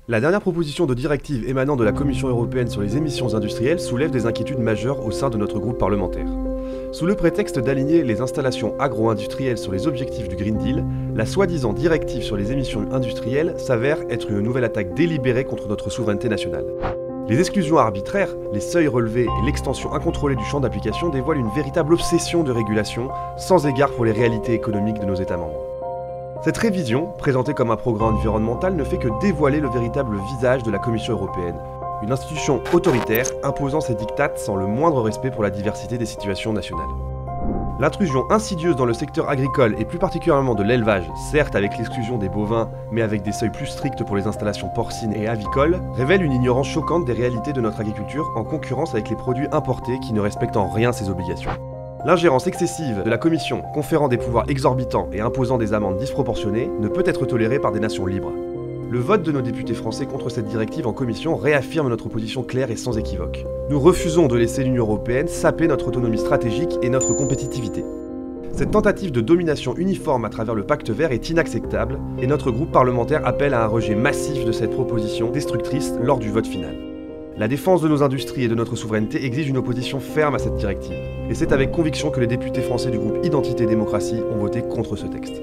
La dernière proposition de directive émanant de la Commission européenne sur les émissions industrielles soulève des inquiétudes majeures au sein de notre groupe parlementaire. Sous le prétexte d'aligner les installations agro-industrielles sur les objectifs du Green Deal, la soi-disant directive sur les émissions industrielles s'avère être une nouvelle attaque délibérée contre notre souveraineté nationale. Les exclusions arbitraires, les seuils relevés et l'extension incontrôlée du champ d'application dévoilent une véritable obsession de régulation, sans égard pour les réalités économiques de nos États membres. Cette révision, présentée comme un progrès environnemental, ne fait que dévoiler le véritable visage de la Commission européenne, une institution autoritaire imposant ses diktats sans le moindre respect pour la diversité des situations nationales. L'intrusion insidieuse dans le secteur agricole et plus particulièrement de l'élevage, certes avec l'exclusion des bovins, mais avec des seuils plus stricts pour les installations porcines et avicoles, révèle une ignorance choquante des réalités de notre agriculture en concurrence avec les produits importés qui ne respectent en rien ces obligations. L'ingérence excessive de la Commission, conférant des pouvoirs exorbitants et imposant des amendes disproportionnées, ne peut être tolérée par des nations libres. Le vote de nos députés français contre cette directive en commission réaffirme notre position claire et sans équivoque. Nous refusons de laisser l'Union européenne saper notre autonomie stratégique et notre compétitivité. Cette tentative de domination uniforme à travers le pacte vert est inacceptable et notre groupe parlementaire appelle à un rejet massif de cette proposition destructrice lors du vote final. La défense de nos industries et de notre souveraineté exige une opposition ferme à cette directive. Et c'est avec conviction que les députés français du groupe Identité et Démocratie ont voté contre ce texte.